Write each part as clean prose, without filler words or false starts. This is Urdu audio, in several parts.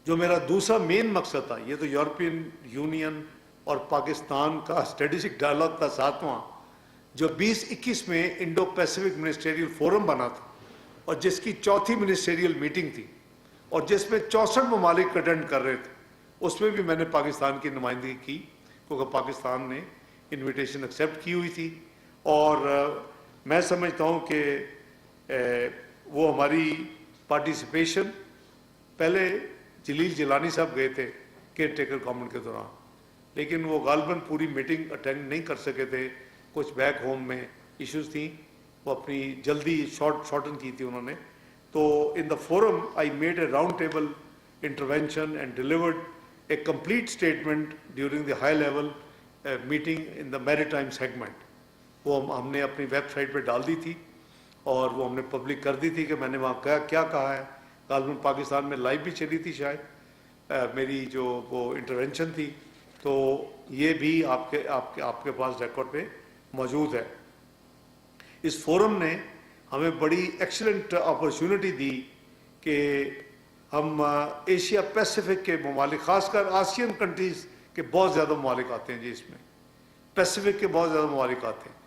جو میرا دوسرا مین مقصد تھا، یہ تو یورپین یونین اور پاکستان کا اسٹریٹجک ڈائلاگ تھا 7واں، جو 2021 میں انڈو پیسیفک منسٹریل فورم بنا تھا اور جس کی 4تھی منسٹریل میٹنگ تھی اور جس میں 64 ممالک اٹینڈ کر رہے تھے، اس میں بھی میں نے پاکستان کی نمائندگی کی کیونکہ پاکستان نے انویٹیشن ایکسیپٹ کی ہوئی تھی۔ اور میں سمجھتا ہوں کہ وہ ہماری پارٹیسپیشن، پہلے جلیل جیلانی صاحب گئے تھے کیئر ٹیکر گورنمنٹ کے دوران، لیکن وہ غالباً پوری میٹنگ اٹینڈ نہیں کر سکے تھے، کچھ بیک ہوم میں ایشوز تھیں، وہ اپنی جلدی شارٹن کی تھی انہوں نے۔ تو in the forum I made a round table intervention and delivered a complete statement during the high level meeting in the maritime segment. وہ ہم نے اپنی ویب سائٹ پہ ڈال دی تھی اور وہ ہم نے پبلک کر دی تھی کہ میں نے وہاں کیا کہا ہے۔ غالباً پاکستان میں لائیو بھی چلی تھی شاید میری جو وہ انٹروینشن تھی، تو یہ بھی آپ کے پاس ریکارڈ پہ موجود ہے۔ اس فورم نے ہمیں بڑی ایکسلنٹ اپرچونٹی دی کہ ہم ایشیا پیسیفک کے ممالک، خاص کر آسین کنٹریز کے بہت زیادہ ممالک آتے ہیں جی، اس میں پیسیفک کے بہت زیادہ ممالک آتے ہیں۔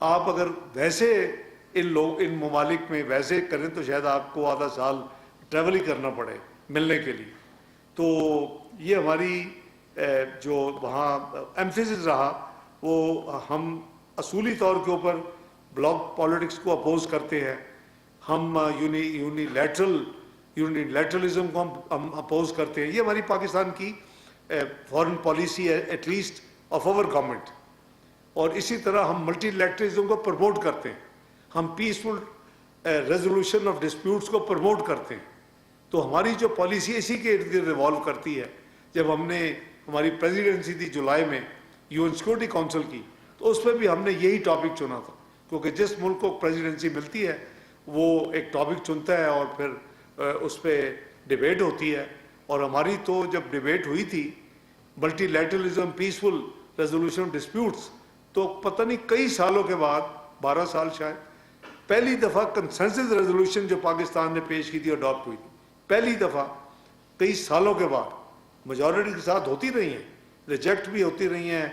آپ اگر ویسے ان ممالک میں ویسے کریں تو شاید آپ کو آدھا سال ٹریول ہی کرنا پڑے ملنے کے لیے۔ تو یہ ہماری جو وہاں ایمفیسس رہا، وہ ہم اصولی طور کے اوپر بلاک پالیٹکس کو اپوز کرتے ہیں، ہم یونیلیٹرلزم کو ہم اپوز کرتے ہیں۔ یہ ہماری پاکستان کی فارن پالیسی ہے، at least of our government. اور اسی طرح ہم ملٹی لیٹرلزم کو پروموٹ کرتے ہیں، ہم پیسفل ریزولوشن آف ڈسپیوٹس کو پروموٹ کرتے ہیں۔ تو ہماری جو پالیسی اسی کے ارد گرد ریوالو کرتی ہے۔ جب ہم نے ہماری پریزیڈنسی تھی جولائی میں UN سیکورٹی کونسل کی، تو اس پہ بھی ہم نے یہی ٹاپک چنا تھا، کیونکہ جس ملک کو پریزیڈنسی ملتی ہے وہ ایک ٹاپک چنتا ہے اور پھر اس پہ ڈیبیٹ ہوتی ہے۔ اور ہماری تو جب ڈیبیٹ ہوئی تھی multi literalism, peaceful resolution disputes, تو پتہ نہیں کئی سالوں کے بعد، 12 سال شاید، پہلی دفعہ کنسنسس ریزولوشن جو پاکستان نے پیش کی تھی اڈاپٹ ہوئی تھی، پہلی دفعہ کئی سالوں کے بعد۔ میجورٹی کے ساتھ ہوتی رہی ہیں، ریجیکٹ بھی ہوتی رہی ہیں،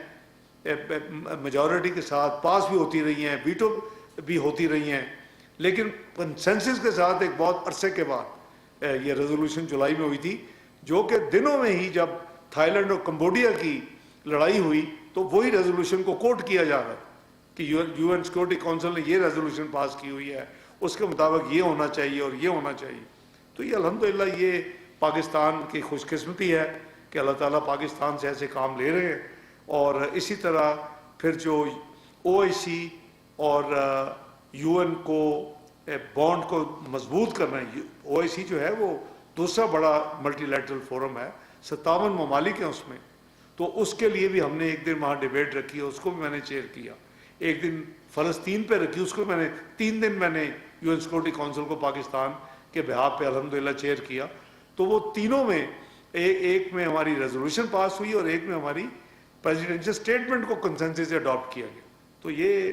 میجورٹی کے ساتھ پاس بھی ہوتی رہی ہیں، ویٹو بھی ہوتی رہی ہیں، لیکن کنسنسس کے ساتھ ایک بہت عرصے کے بعد یہ ریزولوشن جولائی میں ہوئی تھی، جو کہ دنوں میں ہی جب تھائی لینڈ اور کمبوڈیا کی لڑائی ہوئی تو وہی ریزولوشن کو کوٹ کیا جا رہا ہے کہ UN سیکورٹی کونسل نے یہ ریزولوشن پاس کی ہوئی ہے، اس کے مطابق یہ ہونا چاہیے اور یہ ہونا چاہیے۔ تو یہ الحمدللہ یہ پاکستان کی خوش قسمتی ہے کہ اللہ تعالیٰ پاکستان سے ایسے کام لے رہے ہیں۔ اور اسی طرح پھر جو OIC اور UN کو بانڈ کو مضبوط کرنا ہے، OIC جو ہے وہ دوسرا بڑا ملٹی لیٹرل فورم ہے، 57 ممالک ہیں اس میں، تو اس کے لیے بھی ہم نے ایک دن وہاں ڈیبیٹ رکھی ہے، اس کو بھی میں نے چیئر کیا۔ ایک دن فلسطین پہ رکھی، اس کو میں نے 3 دن میں نے UN سیکورٹی کونسل کو پاکستان کے بہاف پہ الحمدللہ چیئر کیا۔ تو وہ تینوں میں ایک میں ہماری ریزولوشن پاس ہوئی اور ایک میں ہماری پریزیڈنشل اسٹیٹمنٹ کو کنسنسس سے اڈاپٹ کیا گیا۔ تو یہ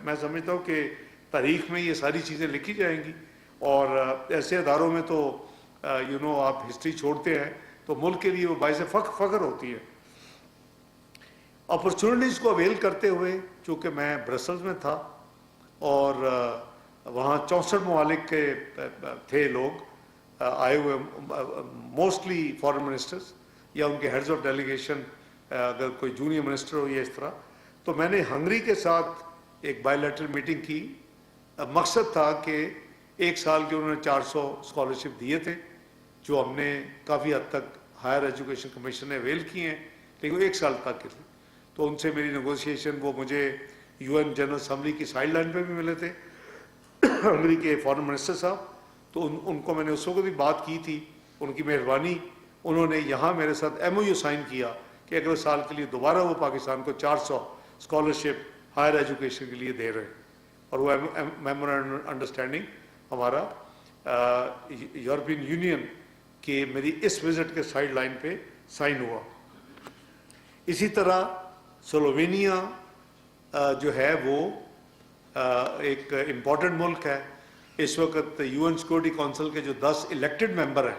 میں سمجھتا ہوں کہ تاریخ میں یہ ساری چیزیں لکھی جائیں گی، اور ایسے اداروں میں تو آپ ہسٹری چھوڑتے ہیں تو ملک کے لیے وہ باعث فخر ہوتی ہے۔ اپرچونٹیز کو اویل کرتے ہوئے، چونکہ میں برسلز میں تھا اور وہاں 64 ممالک کے تھے لوگ آئے ہوئے، موسٹلی فارن منسٹرز یا ان کے ہیڈز آف ڈیلیگیشن، اگر کوئی جونیئر منسٹر ہو یا اس طرح، تو میں نے ہنگری کے ساتھ ایک بائی لیٹرل میٹنگ کی۔ مقصد تھا کہ 1 سال کے انہوں نے 400 اسکالرشپ دیے تھے، جو ہم نے کافی حد تک ہائر ایجوکیشن کمیشن نے اویل کیے ہیں، لیکن وہ 1 سال تک کے تھے۔ تو ان سے میری نیگوشیشن، وہ مجھے UN جنرل اسمبلی کی سائڈ لائن پہ بھی ملے تھے ہنگری کے فارن منسٹر صاحب، تو ان کو میں نے اس وقت بھی بات کی تھی، ان کی مہربانی، انہوں نے یہاں میرے ساتھ MOU سائن کیا کہ اگلے سال کے لیے دوبارہ وہ پاکستان کو 400 اسکالرشپ ہائر ایجوکیشن کے لیے دے رہے ہیں۔ اور وہ میمورینڈم انڈرسٹینڈنگ ہمارا یورپین یونین کے میری اس وزٹ کے سائڈ لائن پہ سائن ہوا۔ اسی طرح سلووینیا جو ہے وہ ایک امپورٹنٹ ملک ہے۔ اس وقت UN سیکورٹی کونسل کے جو 10 الیکٹڈ ممبر ہیں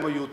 MOU